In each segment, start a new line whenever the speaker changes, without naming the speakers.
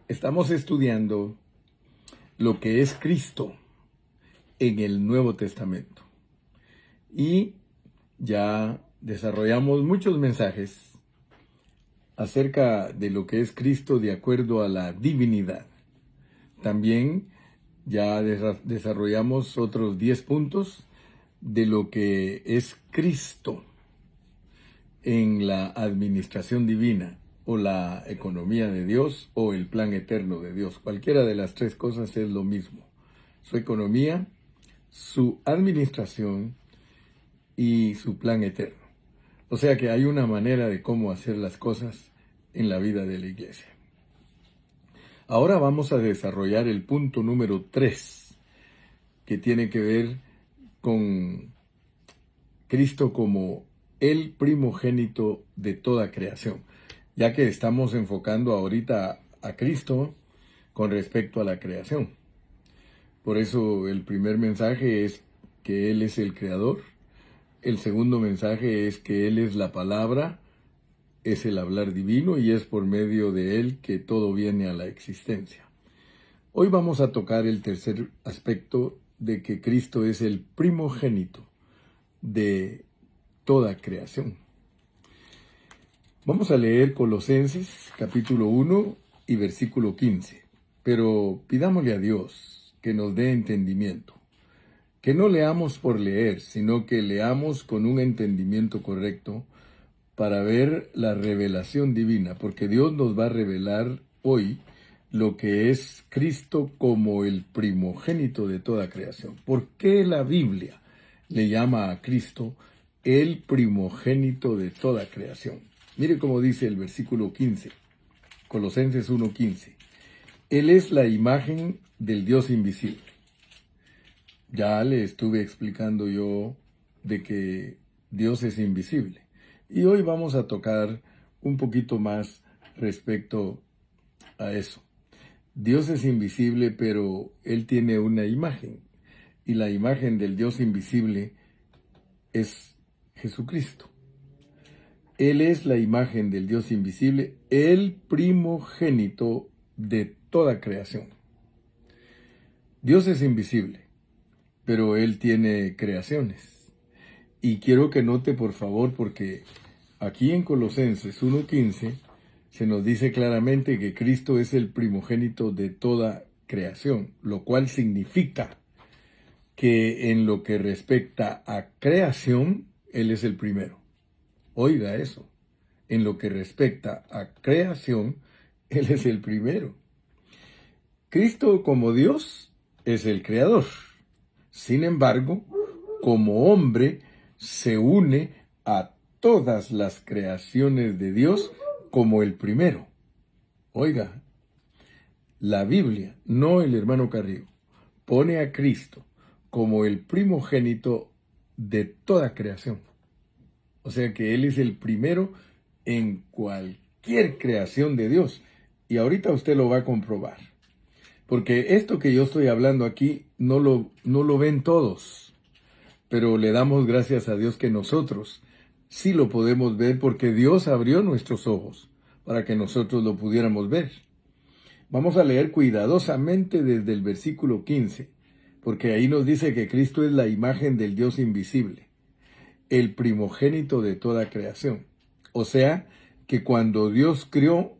Estamos estudiando lo que es Cristo en el Nuevo Testamento y ya desarrollamos muchos mensajes acerca de lo que es Cristo de acuerdo a la divinidad. También ya desarrollamos otros 10 puntos de lo que es Cristo en la administración divina o la economía de Dios o el plan eterno de Dios. Cualquiera de las tres cosas es lo mismo. Su economía, su administración y su plan eterno. O sea que hay una manera de cómo hacer las cosas en la vida de la iglesia. Ahora vamos a desarrollar el punto número 3, que tiene que ver con Cristo como el primogénito de toda creación, ya que estamos enfocando ahorita a Cristo con respecto a la creación. Por eso el primer mensaje es que Él es el creador. El segundo mensaje es que Él es la palabra, es el hablar divino y es por medio de Él que todo viene a la existencia. Hoy vamos a tocar el tercer aspecto de que Cristo es el primogénito de toda creación. Vamos a leer Colosenses capítulo 1 y versículo 15. Pero pidámosle a Dios que nos dé entendimiento. Que no leamos por leer, sino que leamos con un entendimiento correcto para ver la revelación divina, porque Dios nos va a revelar hoy lo que es Cristo como el primogénito de toda creación. ¿Por qué la Biblia le llama a Cristo el primogénito de toda creación? Mire cómo dice el versículo 15, Colosenses 1:15. Él es la imagen del Dios invisible. Ya le estuve explicando yo de que Dios es invisible. Y hoy vamos a tocar un poquito más respecto a eso. Dios es invisible, pero Él tiene una imagen. Y la imagen del Dios invisible es Jesucristo. Él es la imagen del Dios invisible, el primogénito de toda creación. Dios es invisible, pero Él tiene creaciones. Y quiero que note, por favor, porque aquí en Colosenses 1:15 se nos dice claramente que Cristo es el primogénito de toda creación, lo cual significa que en lo que respecta a creación, Él es el primero. Oiga eso, en lo que respecta a creación, Él es el primero. Cristo como Dios es el creador. Sin embargo, como hombre, se une a todas las creaciones de Dios como el primero. Oiga, la Biblia, no el hermano Carrillo, pone a Cristo como el primogénito de toda creación. O sea que Él es el primero en cualquier creación de Dios. Y ahorita usted lo va a comprobar. Porque esto que yo estoy hablando aquí no lo ven todos. Pero le damos gracias a Dios que nosotros sí lo podemos ver porque Dios abrió nuestros ojos para que nosotros lo pudiéramos ver. Vamos a leer cuidadosamente desde el versículo 15, porque ahí nos dice que Cristo es la imagen del Dios invisible, el primogénito de toda creación. O sea, que cuando Dios crió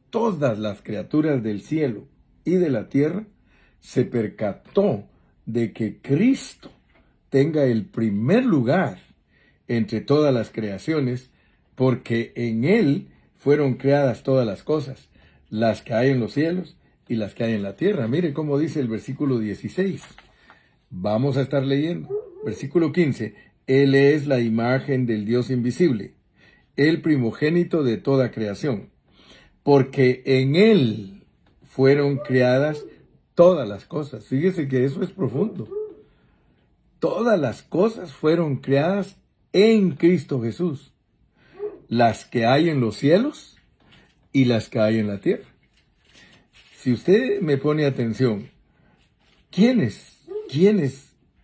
todas las criaturas del cielo y de la tierra, se percató de que Cristo tenga el primer lugar entre todas las creaciones, porque en Él fueron creadas todas las cosas, las que hay en los cielos y las que hay en la tierra. Mire cómo dice el versículo 16. Vamos a estar leyendo. Versículo 15. Él es la imagen del Dios invisible, el primogénito de toda creación, porque en Él fueron creadas todas las cosas. Fíjese que eso es profundo. Todas las cosas fueron creadas en Cristo Jesús, las que hay en los cielos y las que hay en la tierra. Si usted me pone atención, ¿quiénes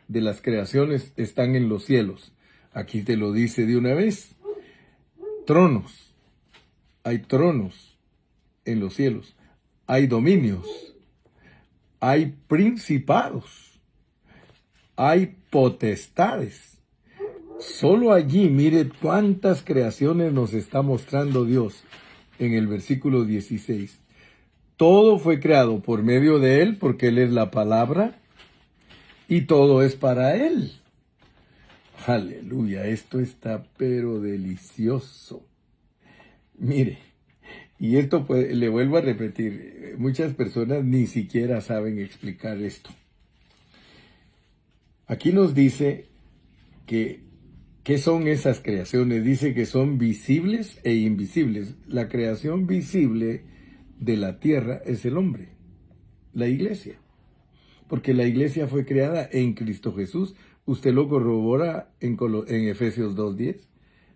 de las creaciones están en los cielos? Aquí te lo dice de una vez. Tronos. Hay tronos en los cielos. hay dominios, hay principados, hay potestades. Solo allí, mire cuántas creaciones nos está mostrando Dios en el versículo 16. Todo fue creado por medio de Él, porque Él es la palabra, y todo es para Él. Aleluya, esto está pero delicioso. Mire, y esto le vuelvo a repetir, muchas personas ni siquiera saben explicar esto. Aquí nos dice que ¿qué son esas creaciones? Dice que son visibles e invisibles. La creación visible de la tierra es el hombre, la iglesia. Porque la iglesia fue creada en Cristo Jesús. Usted lo corrobora en Efesios 2:10.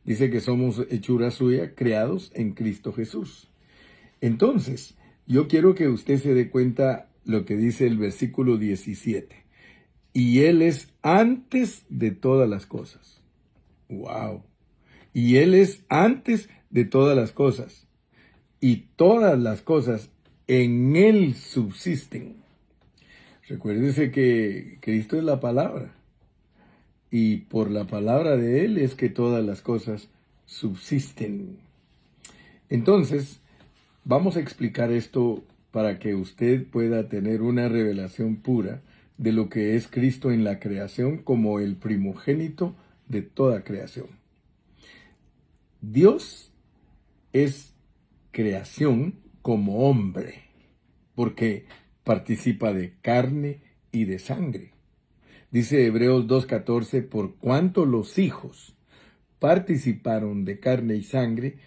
Dice que somos hechura suya, creados en Cristo Jesús. Entonces, yo quiero que usted se dé cuenta lo que dice el versículo 17. Y Él es antes de todas las cosas. ¡Wow! Y Él es antes de todas las cosas. Y todas las cosas en Él subsisten. Recuérdese que Cristo es la palabra. Y por la palabra de Él es que todas las cosas subsisten. Entonces, vamos a explicar esto para que usted pueda tener una revelación pura de lo que es Cristo en la creación como el primogénito de toda creación. Dios es creación como hombre, porque participa de carne y de sangre. Dice Hebreos 2:14, por cuanto los hijos participaron de carne y sangre,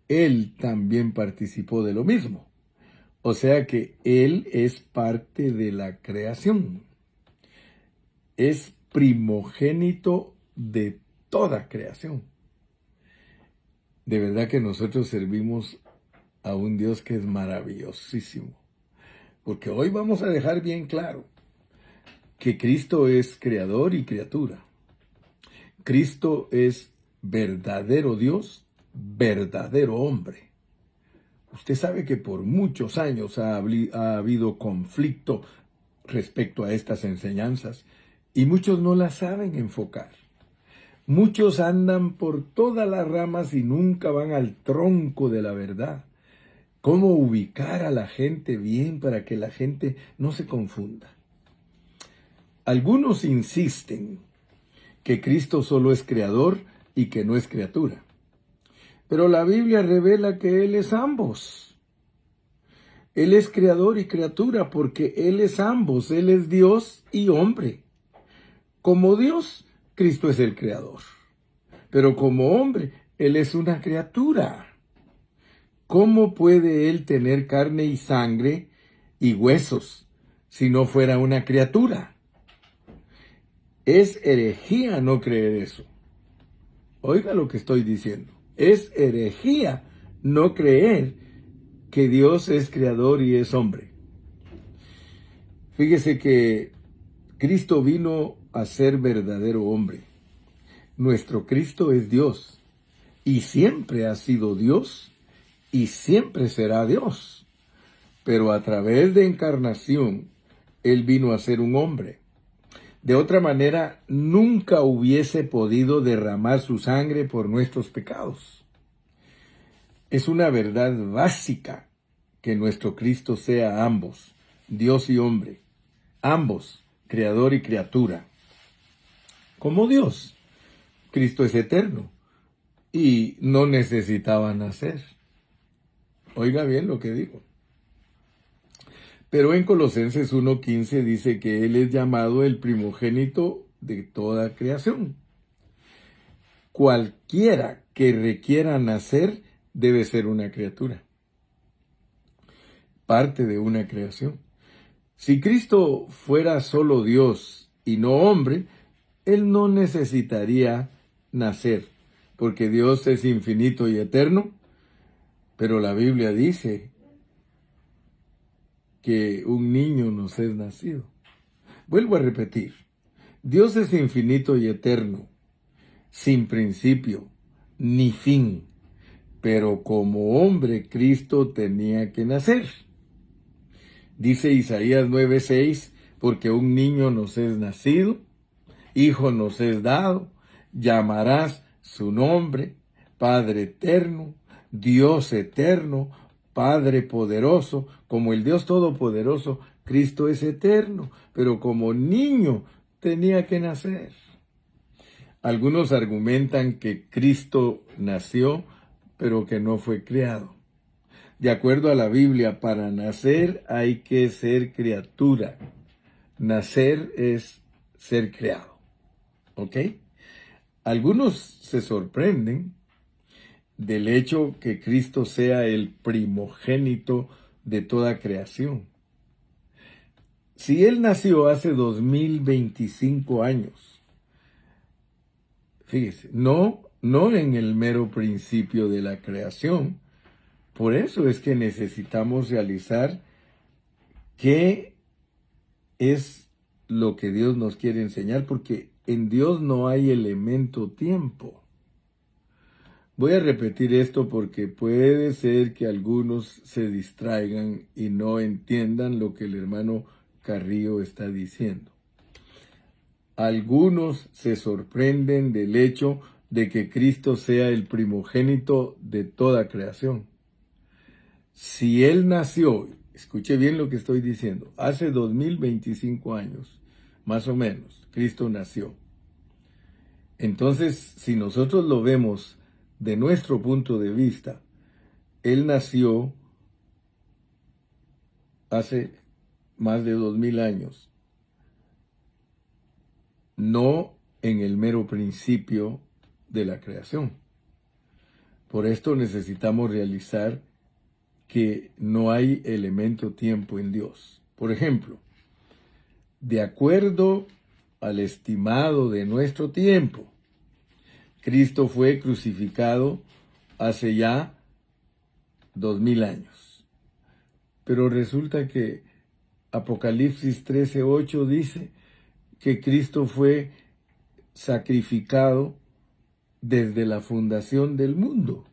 Él también participó de lo mismo. O sea que Él es parte de la creación. Es primogénito de toda creación. De verdad que nosotros servimos a un Dios que es maravillosísimo. Porque hoy vamos a dejar bien claro que Cristo es creador y criatura. Cristo es verdadero Dios, verdadero hombre. Usted sabe que por muchos años ha habido conflicto respecto a estas enseñanzas y muchos no las saben enfocar. Muchos andan por todas las ramas y nunca van al tronco de la verdad. ¿Cómo ubicar a la gente bien para que la gente no se confunda? Algunos insisten que Cristo solo es creador y que no es criatura. Pero la Biblia revela que Él es ambos. Él es creador y criatura porque Él es ambos. Él es Dios y hombre. Como Dios, Cristo es el creador. Pero como hombre, Él es una criatura. ¿Cómo puede Él tener carne y sangre y huesos si no fuera una criatura? Es herejía no creer eso. Oiga lo que estoy diciendo. Es herejía no creer que Dios es creador y es hombre. Fíjese que Cristo vino a ser verdadero hombre. Nuestro Cristo es Dios y siempre ha sido Dios y siempre será Dios. Pero a través de encarnación, Él vino a ser un hombre. De otra manera, nunca hubiese podido derramar su sangre por nuestros pecados. Es una verdad básica que nuestro Cristo sea ambos, Dios y hombre, ambos, creador y criatura. Como Dios, Cristo es eterno y no necesitaba nacer. Oiga bien lo que digo. Pero en Colosenses 1:15 dice que Él es llamado el primogénito de toda creación. Cualquiera que requiera nacer debe ser una criatura, parte de una creación. Si Cristo fuera solo Dios y no hombre, Él no necesitaría nacer, porque Dios es infinito y eterno, pero la Biblia dice que un niño nos es nacido. Vuelvo a repetir, Dios es infinito y eterno, sin principio ni fin, pero como hombre Cristo tenía que nacer. Dice Isaías 9:6, porque un niño nos es nacido, hijo nos es dado, llamarás su nombre, Padre eterno, Dios eterno, Padre poderoso. Como el Dios todopoderoso, Cristo es eterno, pero como niño tenía que nacer. Algunos argumentan que Cristo nació, pero que no fue creado. De acuerdo a la Biblia, para nacer hay que ser criatura. Nacer es ser creado. ¿Ok? Algunos se sorprenden del hecho que Cristo sea el primogénito de toda creación. Si Él nació hace 2025 años, fíjese, no en el mero principio de la creación. Por eso es que necesitamos realizar qué es lo que Dios nos quiere enseñar, porque en Dios no hay elemento tiempo. Voy a repetir esto porque puede ser que algunos se distraigan y no entiendan lo que el hermano Carrillo está diciendo. Algunos se sorprenden del hecho de que Cristo sea el primogénito de toda creación. Si Él nació, escuche bien lo que estoy diciendo, hace 2025 años, más o menos, Cristo nació. Entonces, si nosotros lo vemos de nuestro punto de vista, Él nació hace más de 2000 años, no en el mero principio de la creación. Por esto necesitamos realizar que no hay elemento tiempo en Dios. Por ejemplo, de acuerdo al estimado de nuestro tiempo, Cristo fue crucificado hace ya 2000 años. Pero resulta que Apocalipsis 13:8 dice que Cristo fue sacrificado desde la fundación del mundo.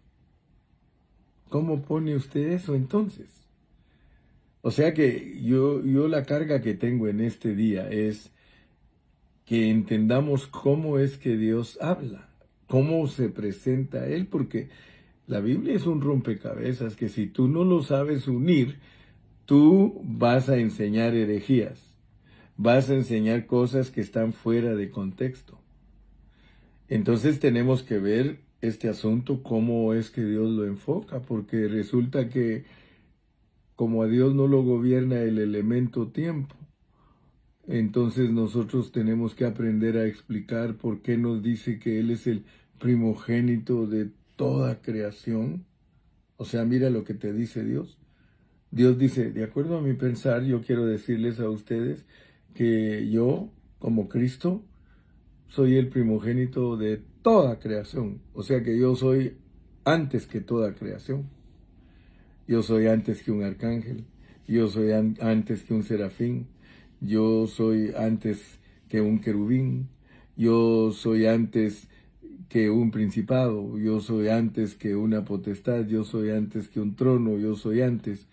¿Cómo pone usted eso entonces? O sea que yo la carga que tengo en este día es que entendamos cómo es que Dios habla, cómo se presenta a Él, porque la Biblia es un rompecabezas que si tú no lo sabes unir, tú vas a enseñar herejías, vas a enseñar cosas que están fuera de contexto. Entonces tenemos que ver este asunto, cómo es que Dios lo enfoca, porque resulta que como a Dios no lo gobierna el elemento tiempo, entonces nosotros tenemos que aprender a explicar por qué nos dice que Él es el primogénito de toda creación. O sea, mira lo que te dice Dios. Dios dice, de acuerdo a mi pensar, yo quiero decirles a ustedes que yo, como Cristo, soy el primogénito de toda creación. O sea que yo soy antes que toda creación. Yo soy antes que un arcángel. Yo soy antes que un serafín. Yo soy antes que un querubín. Yo soy antes que un principado. Yo soy antes que una potestad. Yo soy antes que un trono. Yo soy antes.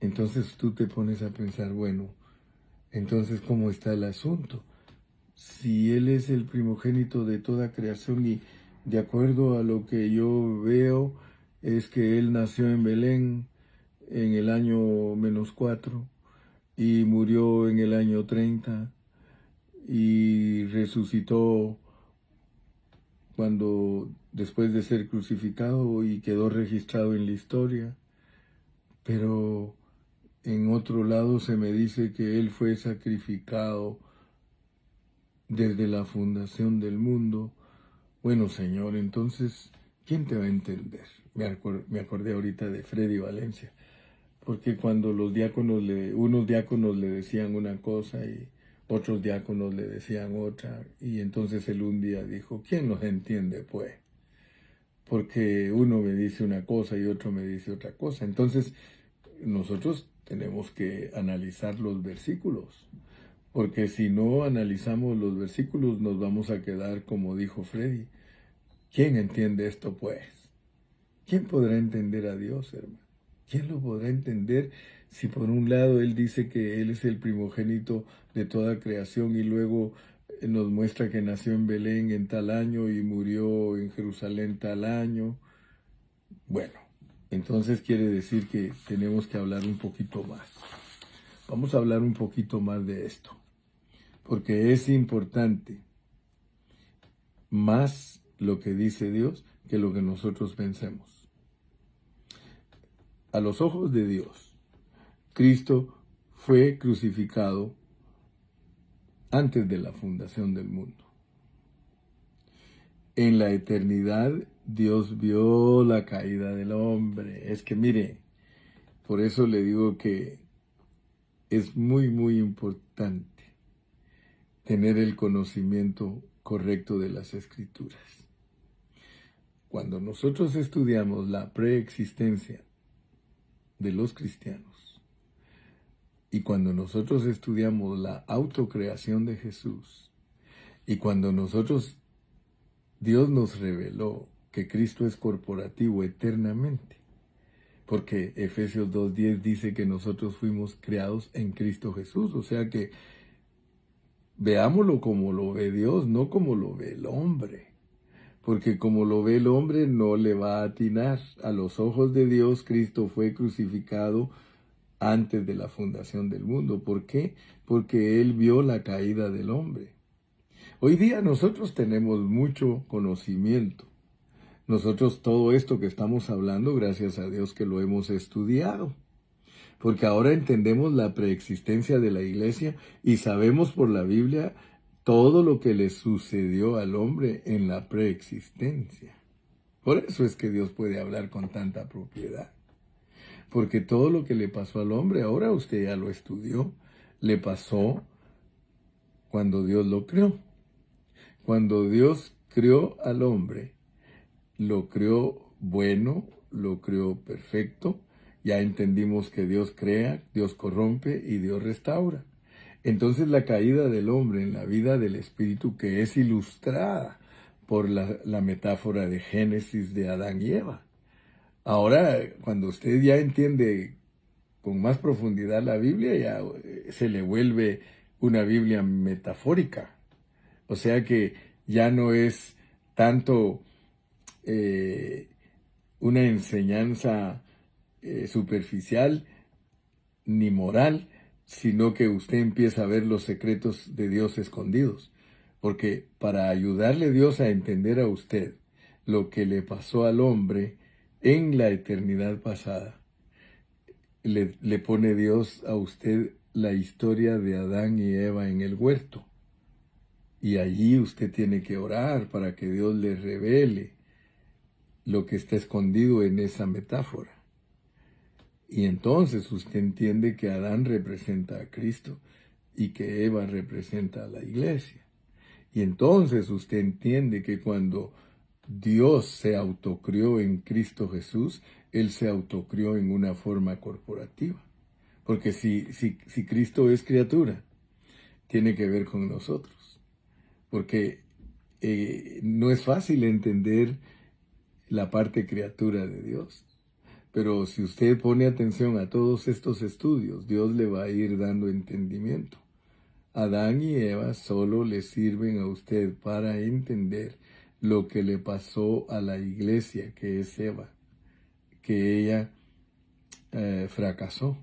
Entonces tú te pones a pensar, bueno, entonces ¿cómo está el asunto? Si Él es el primogénito de toda creación y de acuerdo a lo que yo veo es que Él nació en Belén en el año -4 y murió en el año 30 y resucitó cuando después de ser crucificado y quedó registrado en la historia. Pero en otro lado se me dice que Él fue sacrificado desde la fundación del mundo. Bueno, Señor, entonces, ¿quién te va a entender? Me acordé ahorita de Freddy Valencia, porque cuando los diáconos unos diáconos le decían una cosa y otros diáconos le decían otra, y entonces él un día dijo, ¿quién nos entiende, pues? Porque uno me dice una cosa y otro me dice otra cosa. Entonces, nosotros tenemos que analizar los versículos, porque si no analizamos los versículos nos vamos a quedar como dijo Freddy. ¿Quién entiende esto, pues? ¿Quién podrá entender a Dios, hermano? ¿Quién lo podrá entender si por un lado Él dice que Él es el primogénito de toda creación y luego nos muestra que nació en Belén en tal año y murió en Jerusalén tal año? Bueno, entonces quiere decir que tenemos que hablar un poquito más. Vamos a hablar un poquito más de esto, porque es importante más lo que dice Dios que lo que nosotros pensemos. A los ojos de Dios, Cristo fue crucificado antes de la fundación del mundo. En la eternidad, Dios vio la caída del hombre. Es que mire, por eso le digo que es muy importante tener el conocimiento correcto de las Escrituras. Cuando nosotros estudiamos la preexistencia de los cristianos y cuando nosotros estudiamos la autocreación de Jesús y cuando Dios nos reveló que Cristo es corporativo eternamente, porque Efesios 2:10 dice que nosotros fuimos creados en Cristo Jesús, o sea que veámoslo como lo ve Dios, no como lo ve el hombre, porque como lo ve el hombre no le va a atinar. A los ojos de Dios, Cristo fue crucificado antes de la fundación del mundo. ¿Por qué? Porque Él vio la caída del hombre. Hoy día nosotros tenemos mucho conocimiento. Nosotros todo esto que estamos hablando, gracias a Dios que lo hemos estudiado. Porque ahora entendemos la preexistencia de la iglesia y sabemos por la Biblia todo lo que le sucedió al hombre en la preexistencia. Por eso es que Dios puede hablar con tanta propiedad. Porque todo lo que le pasó al hombre, ahora usted ya lo estudió, le pasó cuando Dios lo creó. Cuando Dios creó al hombre, lo creó bueno, lo creó perfecto. Ya entendimos que Dios crea, Dios corrompe y Dios restaura. Entonces la caída del hombre en la vida del espíritu, que es ilustrada por la metáfora de Génesis de Adán y Eva. Ahora, cuando usted ya entiende con más profundidad la Biblia, ya se le vuelve una Biblia metafórica. O sea que ya no es tanto una enseñanza superficial ni moral, sino que usted empieza a ver los secretos de Dios escondidos. Porque para ayudarle Dios a entender a usted lo que le pasó al hombre en la eternidad pasada, le pone Dios a usted la historia de Adán y Eva en el huerto. Y allí usted tiene que orar para que Dios le revele lo que está escondido en esa metáfora. Y entonces usted entiende que Adán representa a Cristo y que Eva representa a la iglesia. Y entonces usted entiende que cuando Dios se autocrió en Cristo Jesús, Él se autocrió en una forma corporativa. Porque si Cristo es criatura, tiene que ver con nosotros. Porque no es fácil entender la parte criatura de Dios. Pero si usted pone atención a todos estos estudios, Dios le va a ir dando entendimiento. Adán y Eva solo le sirven a usted para entender lo que le pasó a la iglesia, que es Eva, que ella fracasó.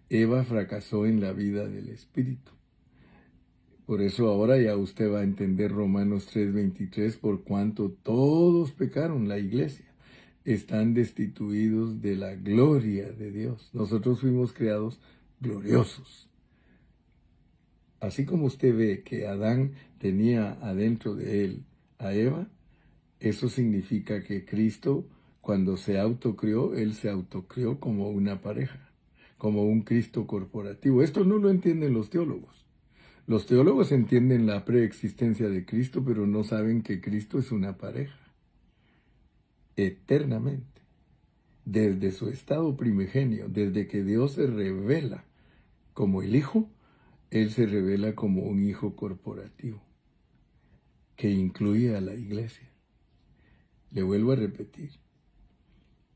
Eva fracasó en la vida del Espíritu. Por eso ahora ya usted va a entender Romanos 3:23, por cuanto todos pecaron, la iglesia, están destituidos de la gloria de Dios. Nosotros fuimos creados gloriosos. Así como usted ve que Adán tenía adentro de él a Eva, eso significa que Cristo, cuando se autocrió, Él se autocrió como una pareja, como un Cristo corporativo. Esto no lo entienden los teólogos. Los teólogos entienden la preexistencia de Cristo, pero no saben que Cristo es una pareja, eternamente, desde su estado primigenio, desde que Dios se revela como el Hijo, Él se revela como un Hijo corporativo, que incluye a la iglesia. Le vuelvo a repetir,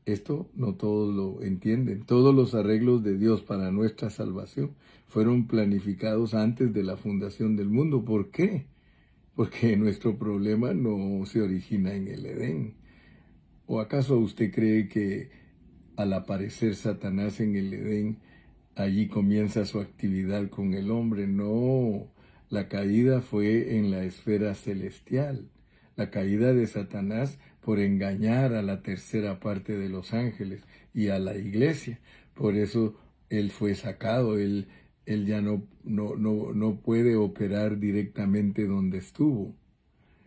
Esto no todos lo entienden. Todos los arreglos de Dios para nuestra salvación fueron planificados antes de la fundación del mundo. ¿Por qué? Porque nuestro problema no se origina en el Edén. ¿O acaso usted cree que al aparecer Satanás en el Edén, allí comienza su actividad con el hombre? No, la caída fue en la esfera celestial. La caída de Satanás por engañar a la tercera parte de los ángeles y a la iglesia. Por eso él fue sacado, él ya no puede operar directamente donde estuvo.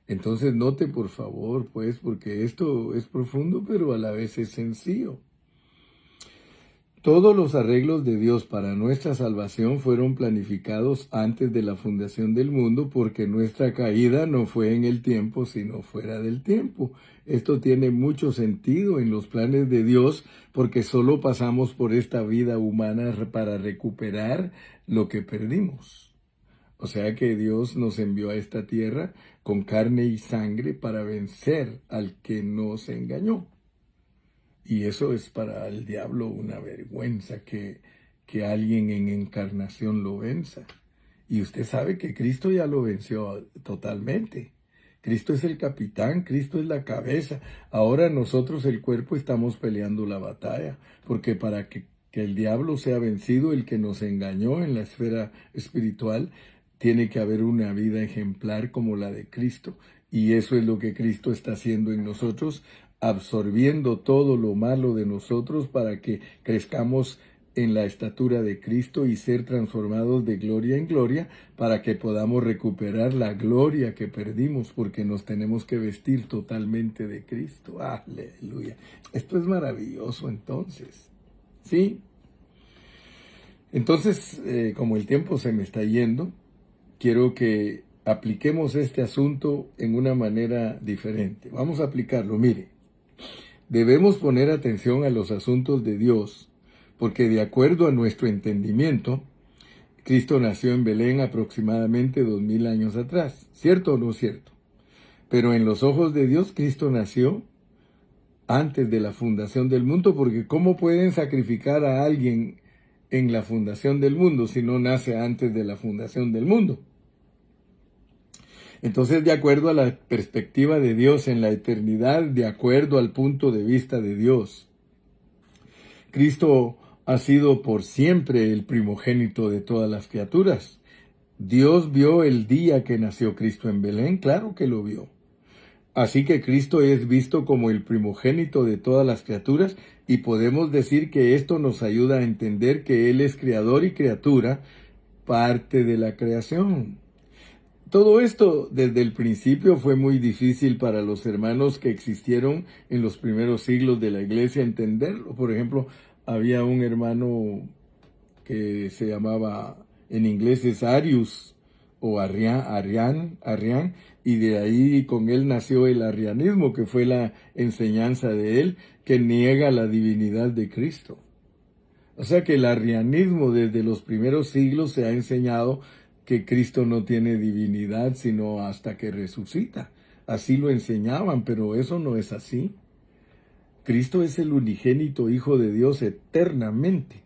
Entonces note por favor, pues, porque esto es profundo, pero a la vez es sencillo. Todos los arreglos de Dios para nuestra salvación fueron planificados antes de la fundación del mundo, porque nuestra caída no fue en el tiempo, sino fuera del tiempo. Esto tiene mucho sentido en los planes de Dios, porque solo pasamos por esta vida humana para recuperar lo que perdimos. O sea que Dios nos envió a esta tierra con carne y sangre para vencer al que nos engañó. Y eso es para el diablo una vergüenza que alguien en encarnación lo venza. Y usted sabe que Cristo ya lo venció totalmente. Cristo es el capitán, Cristo es la cabeza. Ahora nosotros, el cuerpo, estamos peleando la batalla, porque para que el diablo sea vencido, el que nos engañó en la esfera espiritual, tiene que haber una vida ejemplar como la de Cristo. Y eso es lo que Cristo está haciendo en nosotros, absorbiendo todo lo malo de nosotros para que crezcamos en la estatura de Cristo y ser transformados de gloria en gloria, para que podamos recuperar la gloria que perdimos, porque nos tenemos que vestir totalmente de Cristo. Aleluya. Esto es maravilloso entonces. ¿Sí? Entonces, como el tiempo se me está yendo, quiero que apliquemos este asunto en una manera diferente. Vamos a aplicarlo. Mire, debemos poner atención a los asuntos de Dios, porque de acuerdo a nuestro entendimiento, Cristo nació en Belén aproximadamente 2000 años atrás. ¿Cierto o no cierto? Pero en los ojos de Dios, Cristo nació antes de la fundación del mundo, porque ¿cómo pueden sacrificar a alguien en la fundación del mundo si no nace antes de la fundación del mundo? Entonces, de acuerdo a la perspectiva de Dios en la eternidad, de acuerdo al punto de vista de Dios, Cristo ha sido por siempre el primogénito de todas las criaturas. ¿Dios vio el día que nació Cristo en Belén? Claro que lo vio. Así que Cristo es visto como el primogénito de todas las criaturas, y podemos decir que esto nos ayuda a entender que Él es creador y criatura, parte de la creación. Todo esto desde el principio fue muy difícil para los hermanos que existieron en los primeros siglos de la iglesia entenderlo. Por ejemplo, había un hermano que se llamaba, en inglés es Arius o Arrián, y de ahí con él nació el arrianismo, que fue la enseñanza de él, que niega la divinidad de Cristo. O sea que el arrianismo desde los primeros siglos se ha enseñado que Cristo no tiene divinidad sino hasta que resucita. Así lo enseñaban, pero eso no es así. Cristo es el unigénito Hijo de Dios eternamente,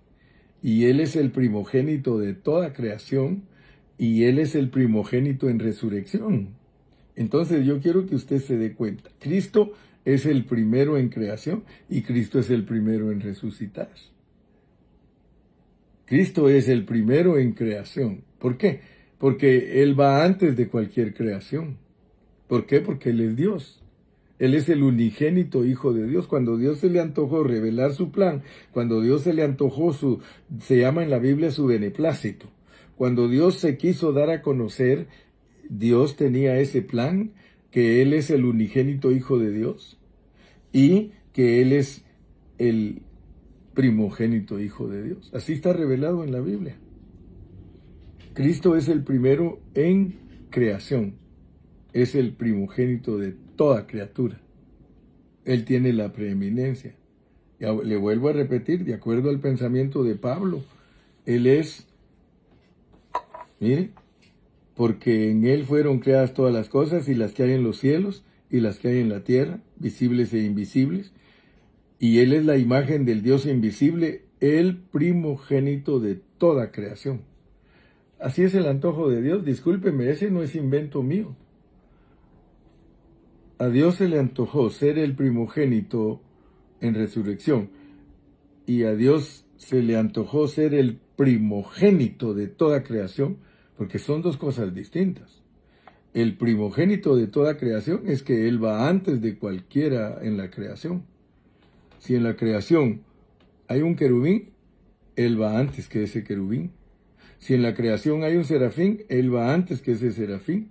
y Él es el primogénito de toda creación, y Él es el primogénito en resurrección. Entonces yo quiero que usted se dé cuenta. Cristo es el primero en creación y Cristo es el primero en resucitar. Cristo es el primero en creación. ¿Por qué? Porque Él va antes de cualquier creación. ¿Por qué? Porque Él es Dios. Él es el unigénito Hijo de Dios. Cuando Dios se le antojó revelar su plan, cuando Dios se le antojó se llama en la Biblia su beneplácito. Cuando Dios se quiso dar a conocer, Dios tenía ese plan, que Él es el unigénito Hijo de Dios y que Él es el primogénito Hijo de Dios. Así está revelado en la Biblia. Cristo es el primero en creación. Es el primogénito de toda criatura. Él tiene la preeminencia. Ya le vuelvo a repetir, de acuerdo al pensamiento de Pablo, Él es, mire, porque en Él fueron creadas todas las cosas, y las que hay en los cielos y las que hay en la tierra, visibles e invisibles, y Él es la imagen del Dios invisible, el primogénito de toda creación. Así es el antojo de Dios. Discúlpeme, ese no es invento mío. A Dios se le antojó ser el primogénito en resurrección, y a Dios se le antojó ser el primogénito de toda creación, porque son dos cosas distintas. El primogénito de toda creación es que Él va antes de cualquiera en la creación. Si en la creación hay un querubín, Él va antes que ese querubín. Si en la creación hay un serafín, Él va antes que ese serafín.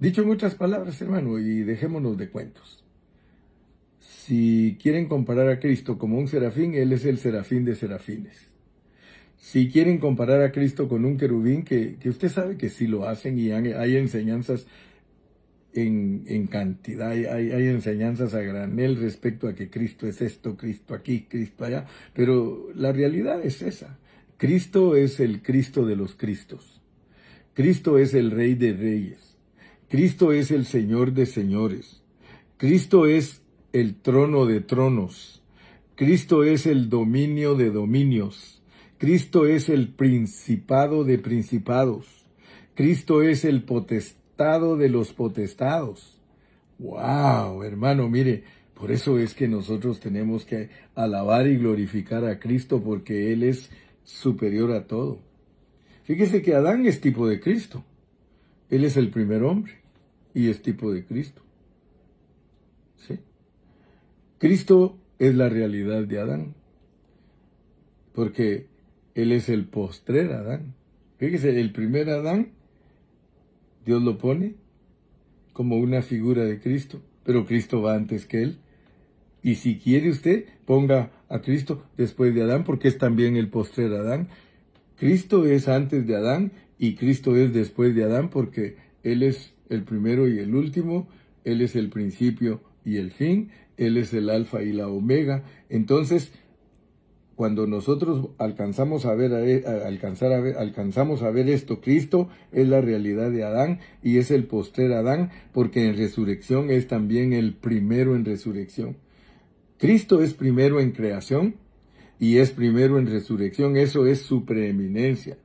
Dicho en otras palabras, hermano, y dejémonos de cuentos. Si quieren comparar a Cristo como un serafín, Él es el serafín de serafines. Si quieren comparar a Cristo con un querubín, que usted sabe que sí lo hacen, y hay enseñanzas en cantidad, hay enseñanzas a granel respecto a que Cristo es esto, Cristo aquí, Cristo allá, pero la realidad es esa. Cristo es el Cristo de los Cristos. Cristo es el Rey de Reyes. Cristo es el Señor de señores. Cristo es el trono de tronos. Cristo es el dominio de dominios. Cristo es el principado de principados. Cristo es el potestado de los potestados. ¡Wow, hermano! Mire, por eso es que nosotros tenemos que alabar y glorificar a Cristo, porque Él es superior a todo. Fíjese que Adán es tipo de Cristo. Él es el primer hombre y es tipo de Cristo. ¿Sí? Cristo es la realidad de Adán, porque Él es el postrer Adán. Fíjese, el primer Adán, Dios lo pone como una figura de Cristo, pero Cristo va antes que Él. Y si quiere usted, ponga a Cristo después de Adán, porque es también el postrer Adán. Cristo es antes de Adán y Cristo es después de Adán, porque Él es el primero y el último, Él es el principio y el fin, Él es el alfa y la omega. Entonces, cuando nosotros alcanzamos a ver esto, Cristo es la realidad de Adán y es el postrer Adán, porque en resurrección es también el primero en resurrección. Cristo es primero en creación y es primero en resurrección. Eso es su preeminencia.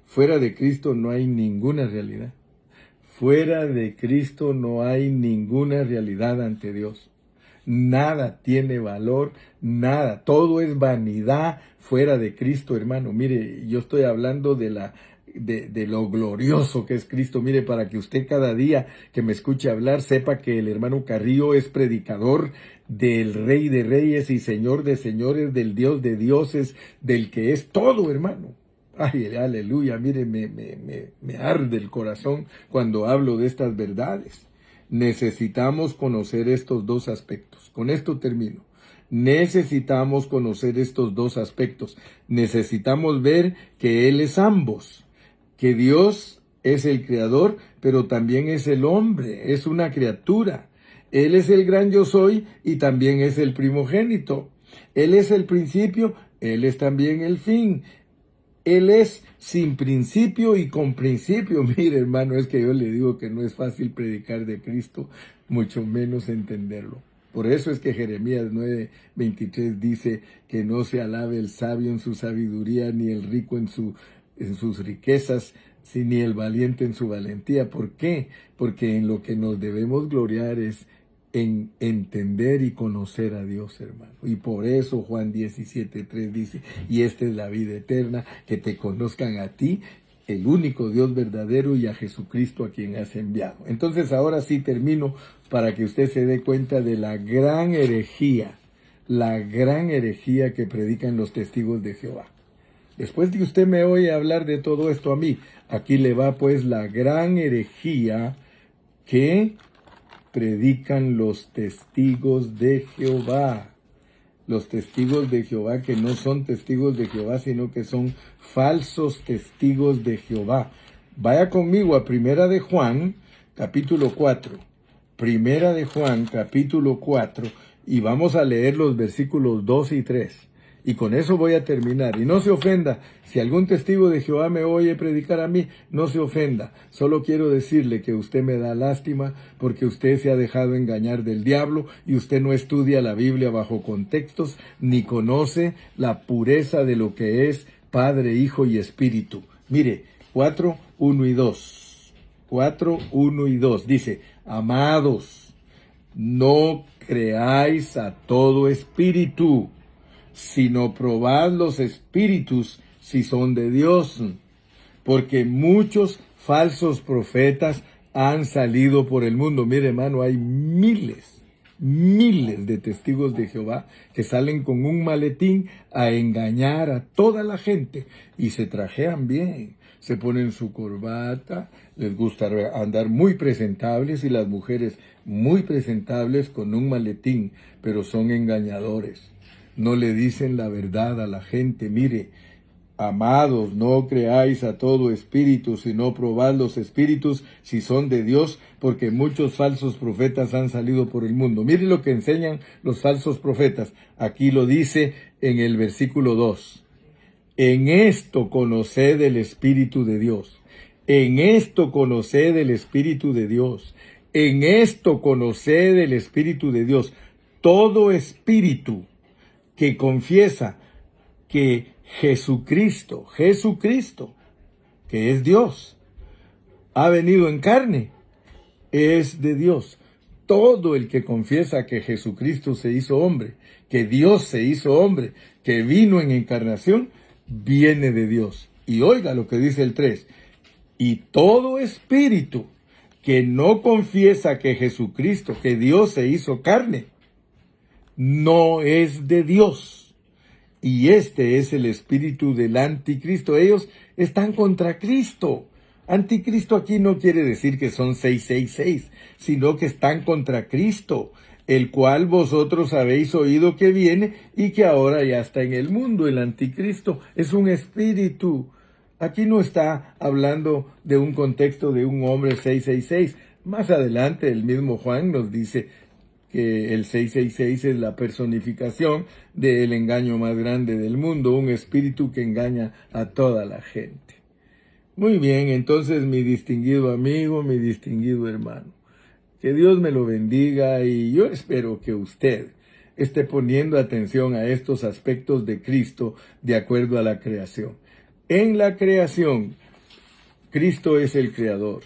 Fuera de Cristo no hay ninguna realidad. Fuera de Cristo no hay ninguna realidad ante Dios. Nada tiene valor, nada. Todo es vanidad fuera de Cristo, hermano. Mire, yo estoy hablando de lo glorioso que es Cristo. Mire, para que usted cada día que me escuche hablar sepa que el hermano Carrillo es predicador del Rey de Reyes y Señor de Señores, del Dios de dioses, del que es todo, hermano. Ay, aleluya, mire, me arde el corazón cuando hablo de estas verdades. Necesitamos conocer estos dos aspectos. Con esto termino. Necesitamos conocer estos dos aspectos. Necesitamos ver que Él es ambos, que Dios es el creador, pero también es el hombre, es una criatura. Él es el gran yo soy y también es el primogénito. Él es el principio, Él es también el fin. Él es sin principio y con principio. Mire, hermano, es que yo le digo que no es fácil predicar de Cristo, mucho menos entenderlo. Por eso es que Jeremías 9:23 dice que no se alabe el sabio en su sabiduría, ni el rico en sus riquezas, ni el valiente en su valentía. ¿Por qué? Porque en lo que nos debemos gloriar es en entender y conocer a Dios, hermano. Y por eso Juan 17:3 dice, y esta es la vida eterna, que te conozcan a ti, el único Dios verdadero, y a Jesucristo a quien has enviado. Entonces ahora sí termino para que usted se dé cuenta de la gran herejía que predican los testigos de Jehová. Después de que usted me oye hablar de todo esto a mí, aquí le va pues la gran herejía que predican los testigos de Jehová. Los testigos de Jehová que no son testigos de Jehová, sino que son falsos testigos de Jehová. Vaya conmigo a Primera de Juan, capítulo 4. Primera de Juan, capítulo 4, y vamos a leer los versículos 2 y 3. Y con eso voy a terminar. Y no se ofenda, si algún testigo de Jehová me oye predicar a mí, no se ofenda. Solo quiero decirle que usted me da lástima porque usted se ha dejado engañar del diablo y usted no estudia la Biblia bajo contextos ni conoce la pureza de lo que es Padre, Hijo y Espíritu. Mire, 4, 1 y 2. 4, 1 y 2. Dice, amados, no creáis a todo espíritu, sino probad los espíritus si son de Dios, porque muchos falsos profetas han salido por el mundo. Mire, hermano, hay miles de testigos de Jehová que salen con un maletín a engañar a toda la gente y se trajean bien, se ponen su corbata, les gusta andar muy presentables y las mujeres muy presentables con un maletín, pero son engañadores. No le dicen la verdad a la gente. Mire, amados, no creáis a todo espíritu, sino probad los espíritus si son de Dios, porque muchos falsos profetas han salido por el mundo. Mire lo que enseñan los falsos profetas. Aquí lo dice en el versículo 2. En esto conoced el Espíritu de Dios. En esto conoced el Espíritu de Dios. En esto conoced el Espíritu de Dios. Todo espíritu que confiesa que Jesucristo, que es Dios, ha venido en carne, es de Dios. Todo el que confiesa que Jesucristo se hizo hombre, que Dios se hizo hombre, que vino en encarnación, viene de Dios. Y oiga lo que dice el 3. Y todo espíritu que no confiesa que Jesucristo, que Dios se hizo carne, no es de Dios. Y este es el espíritu del anticristo. Ellos están contra Cristo. Anticristo aquí no quiere decir que son 666, sino que están contra Cristo, el cual vosotros habéis oído que viene y que ahora ya está en el mundo. El anticristo es un espíritu. Aquí no está hablando de un contexto de un hombre 666. Más adelante el mismo Juan nos dice que el 666 es la personificación del engaño más grande del mundo, un espíritu que engaña a toda la gente. Muy bien, entonces mi distinguido amigo, mi distinguido hermano, que Dios me lo bendiga y yo espero que usted esté poniendo atención a estos aspectos de Cristo de acuerdo a la creación. En la creación, Cristo es el creador.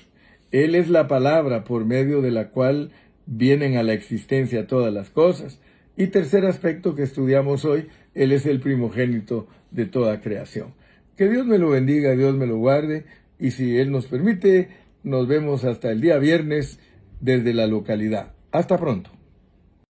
Él es la palabra por medio de la cual vienen a la existencia todas las cosas. Y tercer aspecto que estudiamos hoy, Él es el primogénito de toda creación. Que Dios me lo bendiga, Dios me lo guarde, y si Él nos permite, nos vemos hasta el día viernes desde la localidad. Hasta pronto.